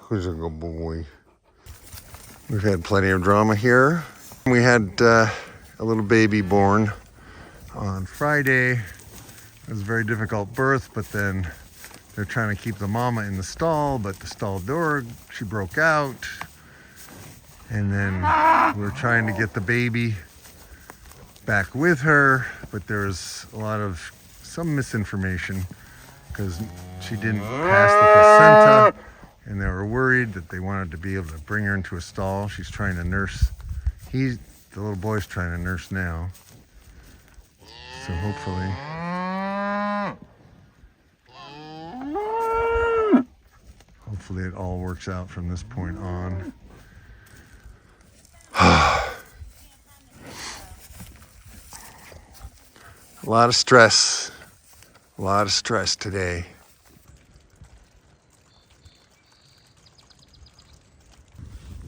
Who's a good boy? We've had plenty of drama here. We had a little baby born on Friday. It was a very difficult birth, but then they're trying to keep the mama in the stall, but the stall door, she broke out. And then we're trying to get the baby back with her, but there's some misinformation because she didn't pass the placenta, and they were worried that they wanted to be able to bring her into a stall. She's trying to nurse. The little boy's trying to nurse now. So hopefully it all works out from this point on. A lot of stress today.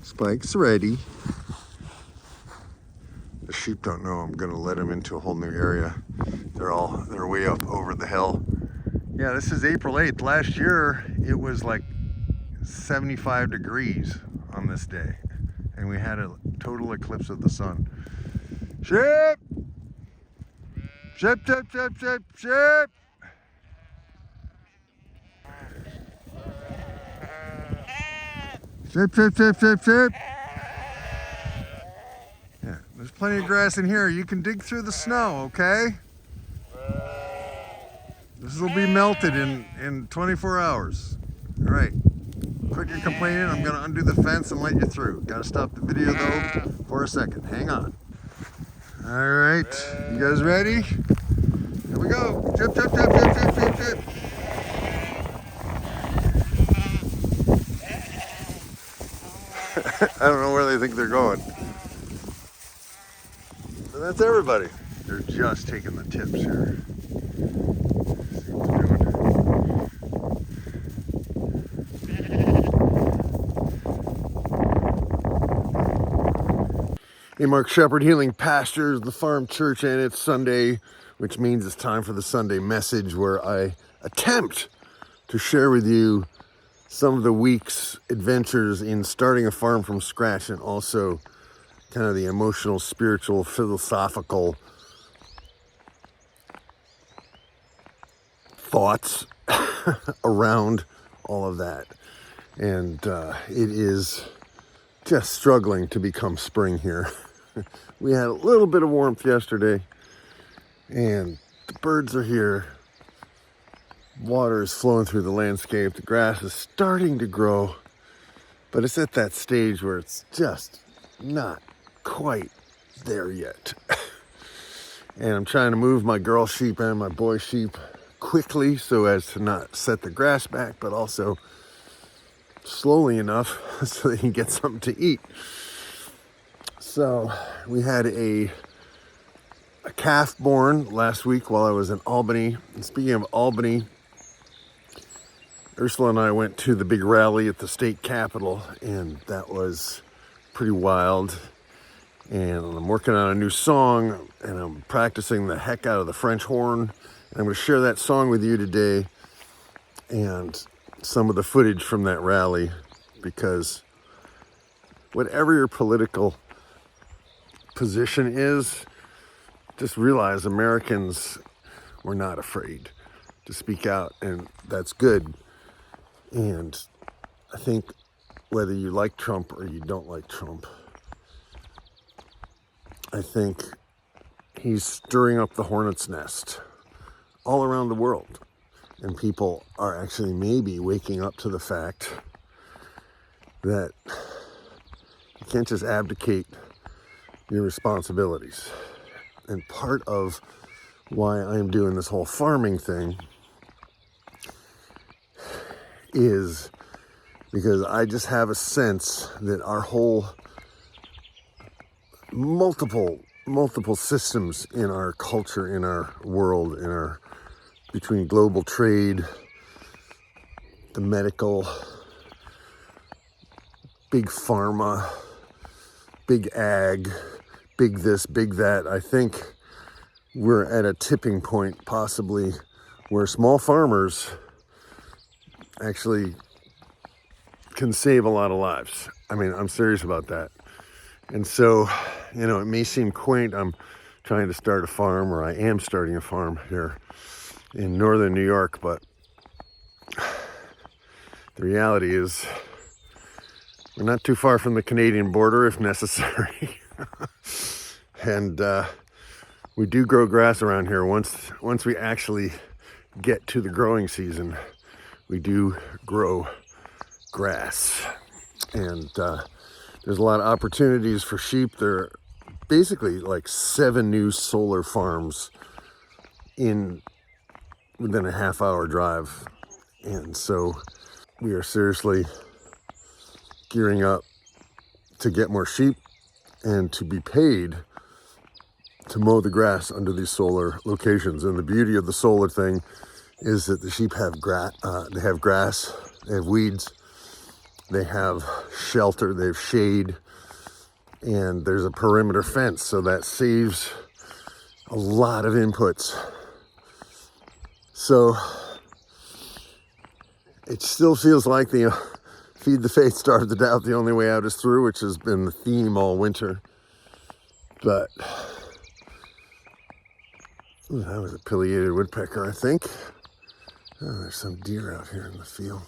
Spike's ready. The sheep don't know I'm gonna let them into a whole new area. They're way up over the hill. Yeah, this is April 8th. Last year it was like 75 degrees on this day, and we had a total eclipse of the sun. Sheep! Sheep, sheep, sheep, sheep, sheep! Sheep, sheep, sheep, sheep, sheep! Yeah, there's plenty of grass in here. You can dig through the snow, okay? This will be melted in 24 hours. All right, quit your complaining. I'm gonna undo the fence and let you through. Gotta stop the video though for a second. Hang on. All right, you guys ready? Here we go. Chip, chip, chip, chip, chip, chip, chip. I don't know where they think they're going. But that's everybody. They're just taking the tips here. See what they're doing. Hey, Mark Shepherd, Healing Pastures, the Farm Church, and it's Sunday, which means it's time for the Sunday message, where I attempt to share with you some of the week's adventures in starting a farm from scratch, and also kind of the emotional, spiritual, philosophical thoughts around all of that. And it is just struggling to become spring here. We had a little bit of warmth yesterday, and the birds are here. Water is flowing through the landscape. The grass is starting to grow, but it's at that stage where it's just not quite there yet. And I'm trying to move my girl sheep and my boy sheep quickly so as to not set the grass back, but also slowly enough so they can get something to eat. So we had a calf born last week while I was in Albany. And speaking of Albany, Ursula and I went to the big rally at the state capitol, and that was pretty wild. And I'm working on a new song, and I'm practicing the heck out of the French horn. And I'm going to share that song with you today and some of the footage from that rally, because whatever your political position is, just realize Americans were not afraid to speak out, and that's good. And I think whether you like Trump or you don't like Trump, I think he's stirring up the hornet's nest all around the world. And people are actually maybe waking up to the fact that you can't just abdicate your responsibilities. And part of why I'm doing this whole farming thing is because I just have a sense that our whole multiple systems in our culture, in our world, between global trade, the medical, big pharma, big ag, big this, big that. I think we're at a tipping point, possibly, where small farmers actually can save a lot of lives. I mean, I'm serious about that. And so, you know, it may seem quaint. I'm trying to start a farm, or I am starting a farm here in northern New York, but the reality is we're not too far from the Canadian border if necessary. And we do grow grass around here. Once we actually get to the growing season, we do grow grass. And there's a lot of opportunities for sheep. There are basically like 7 new solar farms within a half-hour drive. And so we are seriously gearing up to get more sheep and to be paid to mow the grass under these solar locations. And the beauty of the solar thing is that the sheep have grass, they have weeds, they have shelter, they have shade, and there's a perimeter fence, so that saves a lot of inputs. So it still feels like the feed the faith, starve the doubt, the only way out is through, which has been the theme all winter. But ooh, that was a pileated woodpecker, I think. Oh, there's some deer out here in the field.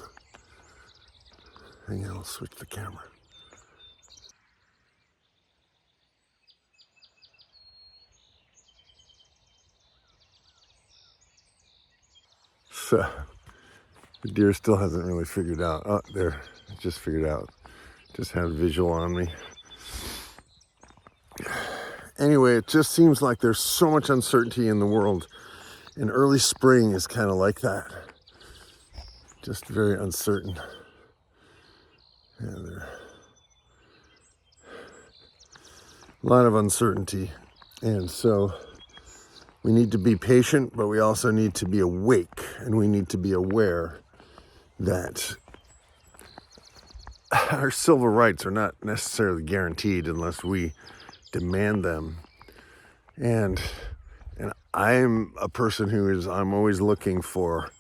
Hang on, I'll switch the camera. So the deer still hasn't really figured out. Oh, there, it just figured out. Just had a visual on me. Anyway, it just seems like there's so much uncertainty in the world. And early spring is kind of like that. Just very uncertain. Yeah, there. A lot of uncertainty. And so we need to be patient, but we also need to be awake, and we need to be aware that our civil rights are not necessarily guaranteed unless we demand them. And I'm a person I'm always looking for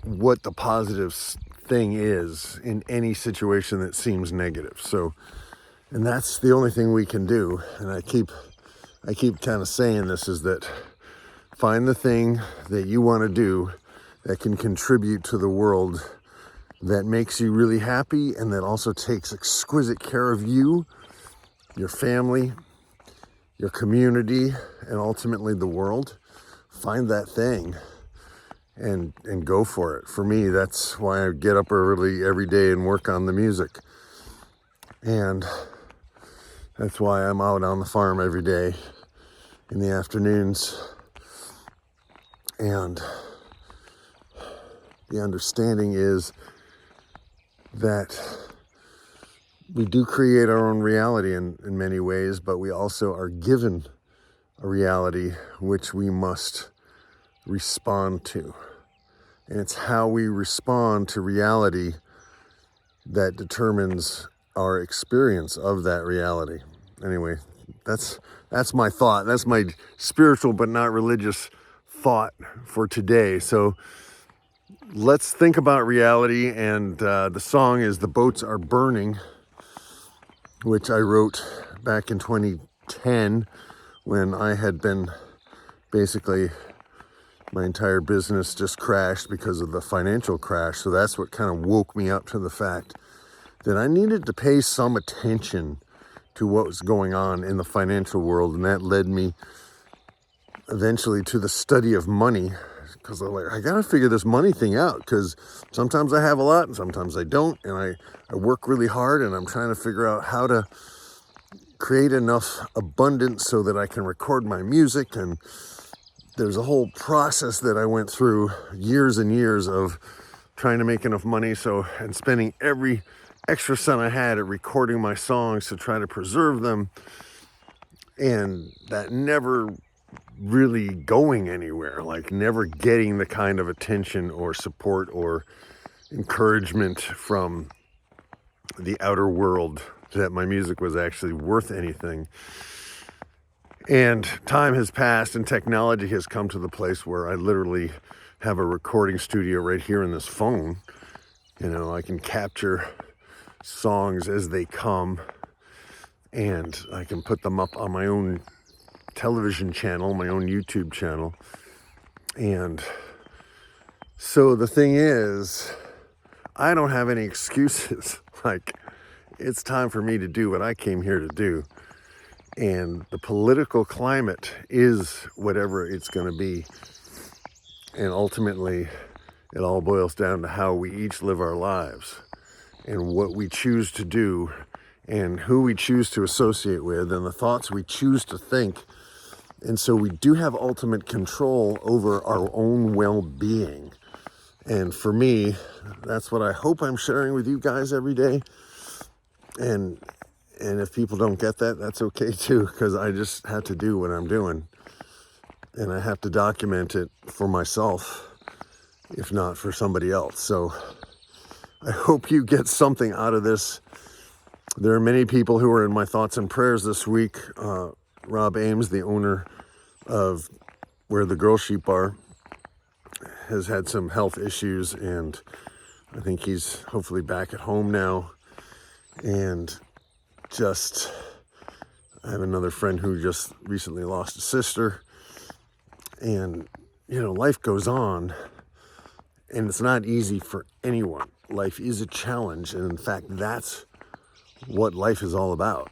what the positive thing is in any situation that seems negative. So, and that's the only thing we can do. And I keep kind of saying this, is that find the thing that you want to do that can contribute to the world, that makes you really happy, and that also takes exquisite care of you, your family, your community, and ultimately the world. Find that thing and go for it. For me, that's why I get up early every day and work on the music. And that's why I'm out on the farm every day in the afternoons. And the understanding is that we do create our own reality in many ways, but we also are given a reality which we must respond to. And it's how we respond to reality that determines our experience of that reality. Anyway, that's my thought. That's my spiritual but not religious thought for today. So let's think about reality. And the song is "The Boats Are Burning," which I wrote back in 2010 when I had been basically, my entire business just crashed because of the financial crash. So that's what kind of woke me up to the fact that I needed to pay some attention to what was going on in the financial world. And that led me eventually to the study of money, because I'm like, I gotta figure this money thing out, because sometimes I have a lot and sometimes I don't. And I work really hard, and I'm trying to figure out how to create enough abundance so that I can record my music. And there's a whole process that I went through, years and years of trying to make enough money, and spending every extra cent I had at recording my songs to try to preserve them, and that never really going anywhere, like never getting the kind of attention or support or encouragement from the outer world that my music was actually worth anything. And time has passed, and technology has come to the place where I literally have a recording studio right here in this phone. You know, I can capture songs as they come, and I can put them up on my own television channel, my own YouTube channel. And so the thing is, I don't have any excuses. Like, it's time for me to do what I came here to do. And the political climate is whatever it's going to be. And ultimately, it all boils down to how we each live our lives and what we choose to do and who we choose to associate with and the thoughts we choose to think. And so we do have ultimate control over our own well-being. And for me, that's what I hope I'm sharing with you guys every day. And if people don't get that, that's okay too, because I just have to do what I'm doing. And I have to document it for myself, if not for somebody else. So I hope you get something out of this. There are many people who are in my thoughts and prayers this week. Rob Ames, the owner of where the girl sheep are, has had some health issues, and I think he's hopefully back at home now. And I have another friend who just recently lost a sister. And, you know, life goes on, and it's not easy for anyone. Life is a challenge, and in fact, that's what life is all about.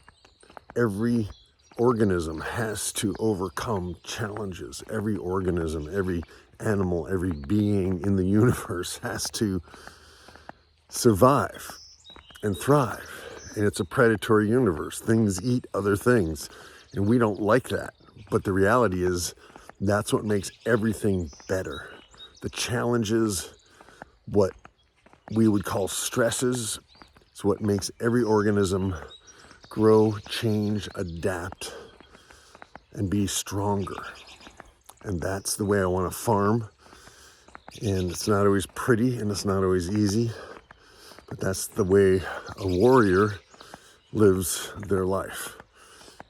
Every organism has to overcome challenges. Every organism, every animal, every being in the universe has to survive and thrive. And it's a predatory universe. Things eat other things, and we don't like that. But the reality is, that's what makes everything better. The challenges, what we would call stresses, it's what makes every organism grow, change, adapt, and be stronger. And that's the way I want to farm. And it's not always pretty, and it's not always easy, but that's the way a warrior lives their life.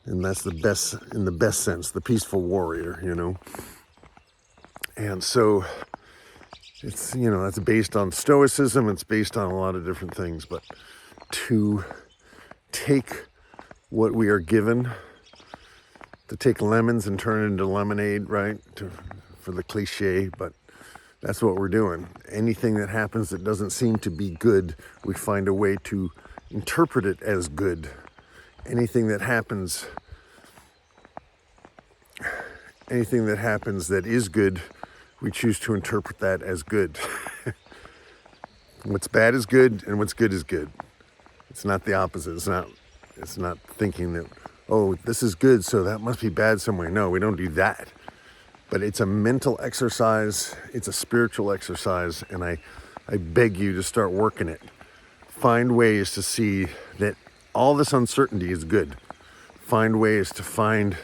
And that's the best, in the best sense, the peaceful warrior, you know. And so it's, you know, that's based on stoicism. It's based on a lot of different things. But to take what we are given, to take lemons and turn it into lemonade, right? For the cliche, but that's what we're doing. Anything that happens that doesn't seem to be good, we find a way to interpret it as good. Anything that happens that is good, we choose to interpret that as good. What's bad is good, and what's good is good. It's not the opposite. It's not thinking that, oh, this is good, so that must be bad somewhere. No, we don't do that. But it's a mental exercise. It's a spiritual exercise, and I beg you to start working it. Find ways to see that all this uncertainty is good. Find ways to find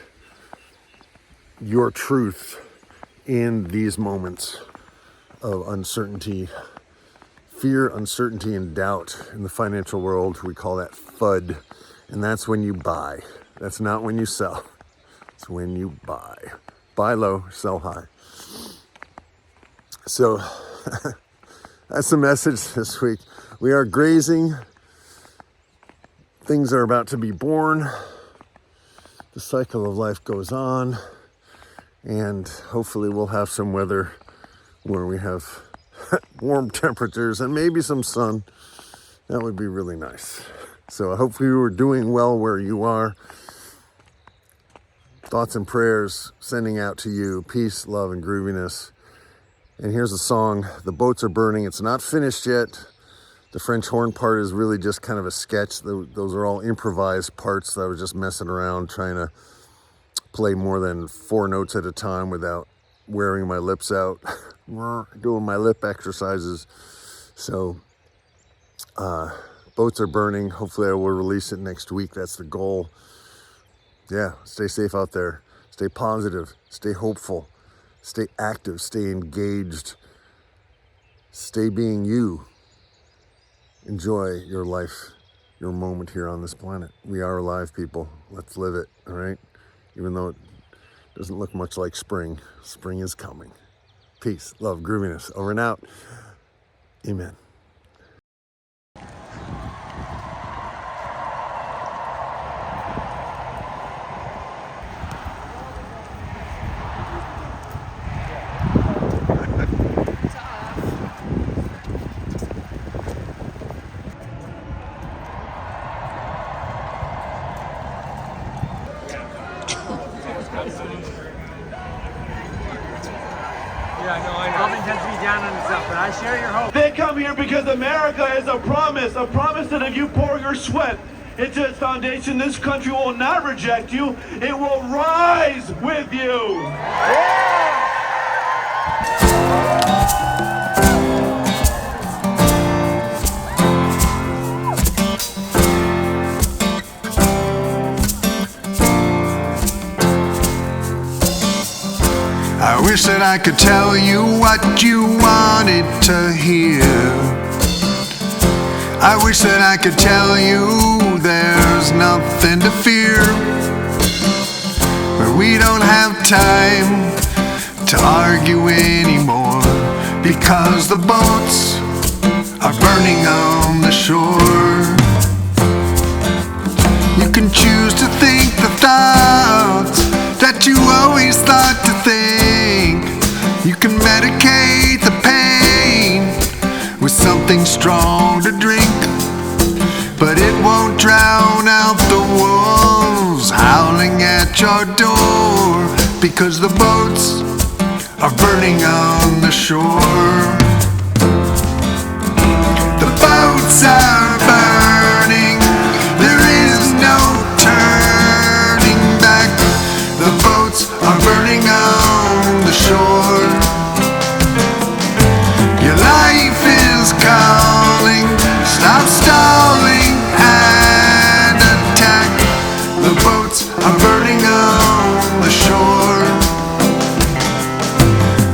your truth in these moments of uncertainty, fear, uncertainty, and doubt. In the financial world, we call that FUD, and that's when you buy. That's not when you sell. It's when you buy. Buy low, sell high. So that's the message this week. We are grazing. Things are about to be born. The cycle of life goes on. And hopefully we'll have some weather where we have warm temperatures and maybe some sun. That would be really nice. So I hope you are doing well where you are. Thoughts and prayers sending out to you. Peace, love, and grooviness. And here's a song. The boats are burning. It's not finished yet. The French horn part is really just kind of a sketch. Those are all improvised parts that I was just messing around trying to play more than 4 notes at a time without wearing my lips out, doing my lip exercises. So boats are burning. Hopefully I will release it next week. That's the goal. Yeah, stay safe out there. Stay positive. Stay hopeful. Stay active. Stay engaged. Stay being you. Enjoy your life, your moment here on this planet. We are alive, people. Let's live it, all right? Even though it doesn't look much like spring, spring is coming. Peace, love, grooviness. Over and out. Amen. I share your hope. They come here because America is a promise that if you pour your sweat into its foundation, this country will not reject you, it will rise with you. I wish that I could tell you what you wanted to hear. I wish that I could tell you there's nothing to fear. But we don't have time to argue anymore, because the boats are burning on the shore. You can choose to think the thoughts that you always thought to think. You can medicate the pain with something strong to drink, but it won't drown out the wolves howling at your door, because the boats are burning on the shore. The boats are burning, there is no turning back. The boats are burning on the shore. Your life is calling, stop stalling and attack. The boats are burning on the shore.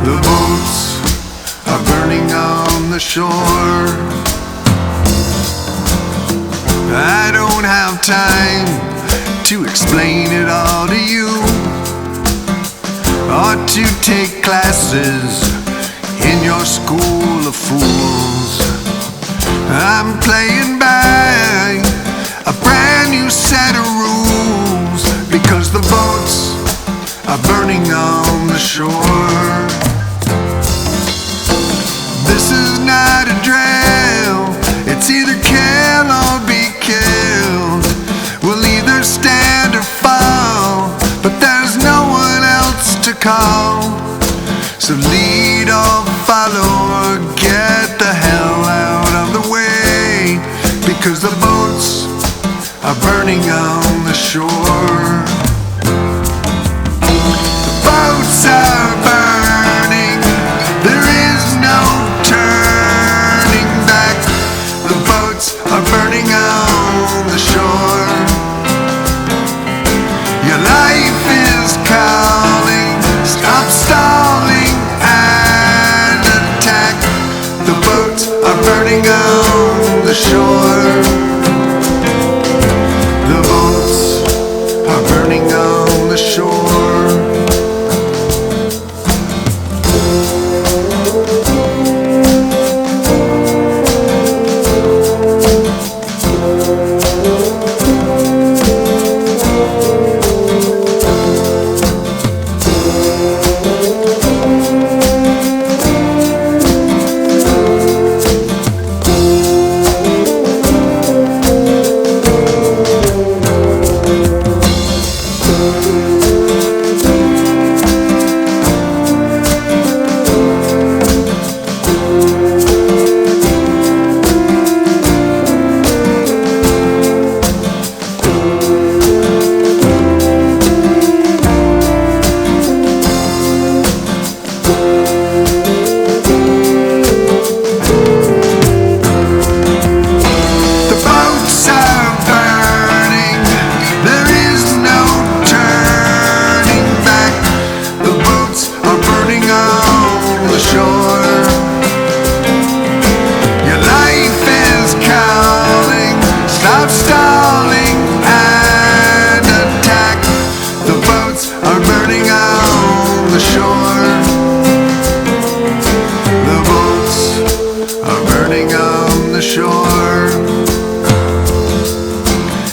The boats are burning on the shore. I don't have time to explain it all to you, or to take classes in your school of fools. I'm playing by a brand new set of rules, because the boats are burning on the shore. This is not a drill, it's either kill or be killed. We'll either stand or fall, but there's no one else to call. So lead or follow or get the hell out of the way, because the boats are burning on the shore. The boats are burning, there is no turning back. The boats are burning on the shore. Your life is calling, stop stalling and attack. The boats are burning on the shore. The boats are burning on the shore.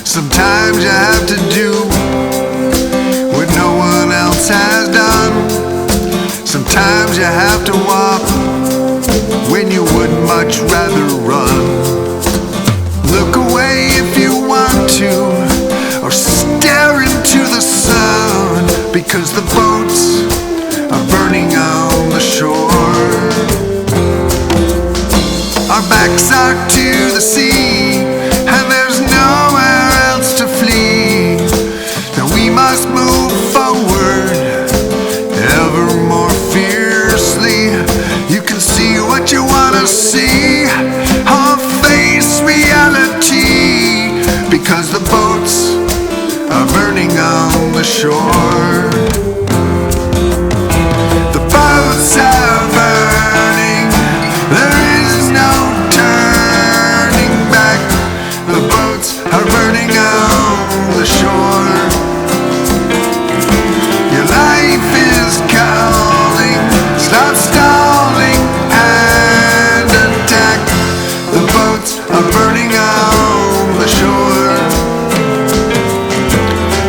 Sometimes you have to do what no one else has done. Sometimes you have to walk when you would much rather run. Look away if you want to, or stare into the sun, because the boats are burning on the shore. as the boats are burning on the shore. The boats are burning, there is no turning back. The boats are burning on the shore. Your life is calling, stop stalling and attack. The boats are burning on the shore.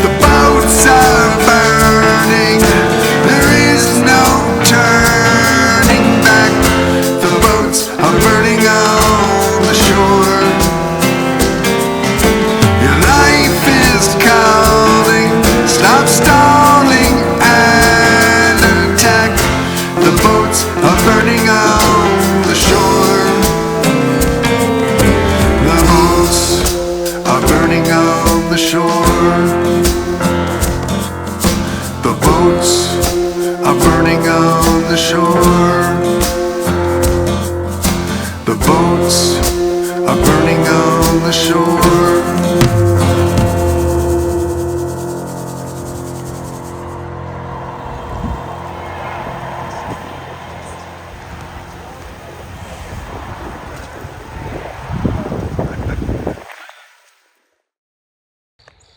The boats are burning, there is no turning back. The boats are burning on the shore. Your life is calling, stop stalling and attack. The boats are burning on the shore. The boats are burning on the shore. The boats are burning on the shore. The boats are burning on the shore.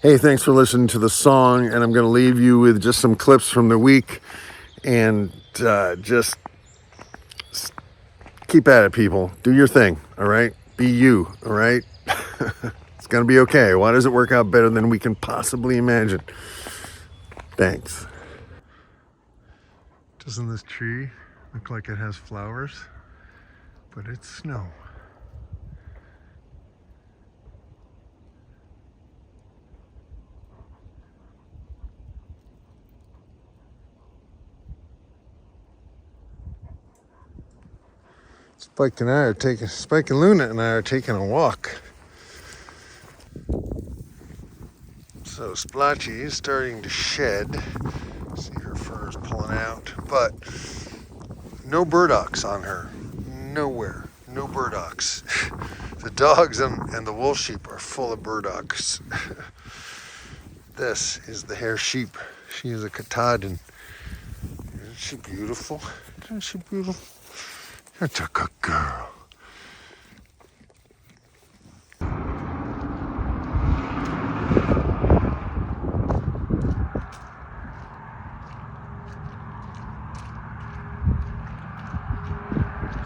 Hey, thanks for listening to the song, and I'm going to leave you with just some clips from the week, and just keep at it, people. Do your thing, all right? Be you, all right? It's going to be okay. Why does it work out better than we can possibly imagine? Thanks. Doesn't this tree look like it has flowers? But it's snow. Spike and Luna and I are taking a walk. So Splotchy is starting to shed. See her fur's pulling out, but no burdocks on her. Nowhere. No burdocks. The dogs and the wool sheep are full of burdocks. This is the hair sheep. She is a Katahdin. Isn't she beautiful? Isn't she beautiful? That's a good girl.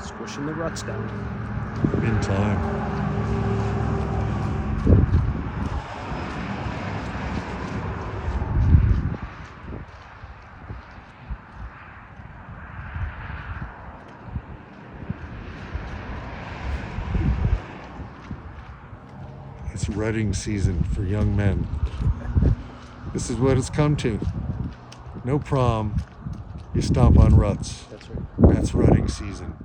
Squishing the ruts down. In time. It's rutting season for young men. This is what it's come to. No prom, you stomp on ruts. That's right. That's rutting season.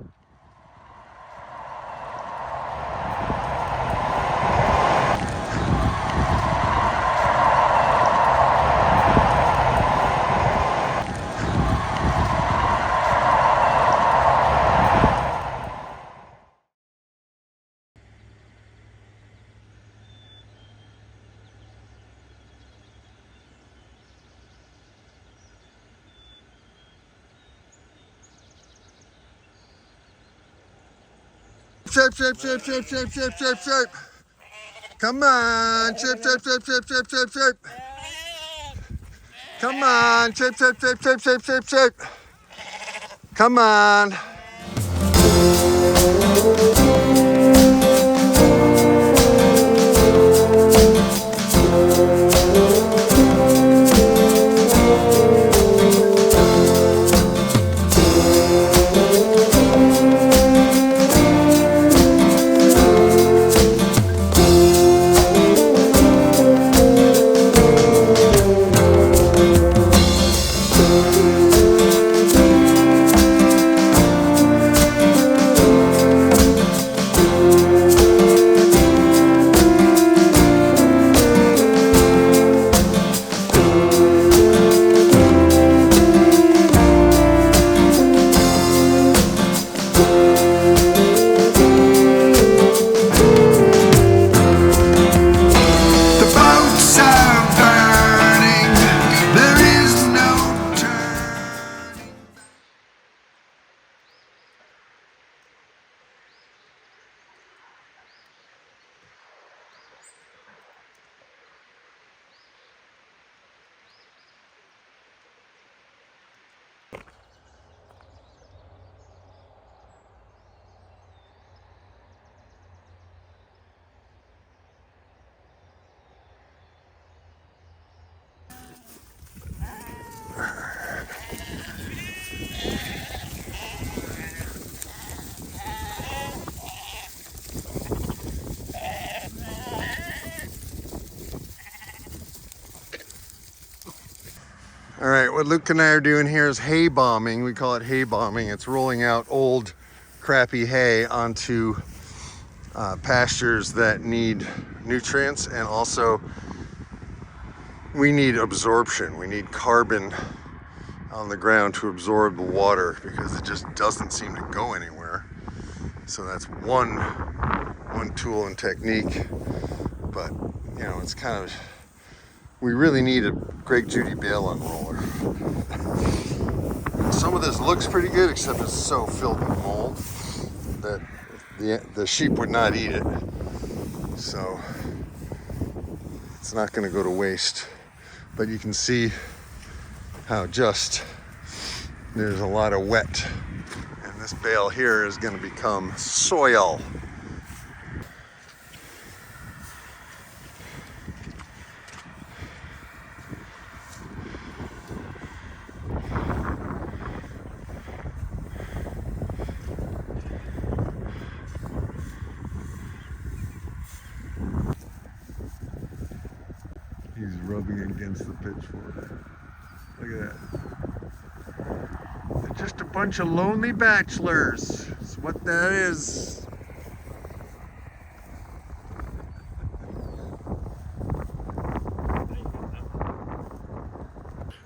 Shape, shape, shape, shape, shape, shape, shape, shape. Come on, shape, shape, shape, shape, shape, shape, shape. Come on, shape, shape, shape, shape, shape, shape, shape. Come on. All right, what Luke and I are doing here is hay bombing. We call it hay bombing. It's rolling out old crappy hay onto pastures that need nutrients, and also we need absorption. We need carbon on the ground to absorb the water because it just doesn't seem to go anywhere. So that's one tool and technique, but you know, it's kind of, we really need a Greg Judy bale unroller. Some of this looks pretty good, except it's so filled with mold that the sheep would not eat it. So it's not going to go to waste. But you can see how just there's a lot of wet. And this bale here is going to become soil. He's rubbing against the pitchfork. Look at that. They're just a bunch of lonely bachelors. That's what that is.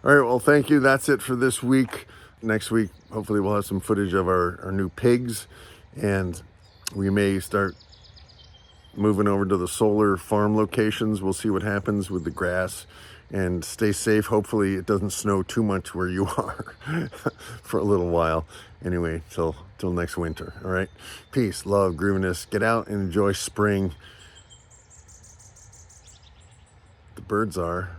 All right, well, thank you. That's it for this week. Next week, hopefully we'll have some footage of our new pigs, and we may start moving over to the solar farm locations. We'll see what happens with the grass, and stay safe. Hopefully it doesn't snow too much where you are for a little while. Anyway, till next winter. All right, peace, love, Groovyness. Get out and enjoy spring. The birds are.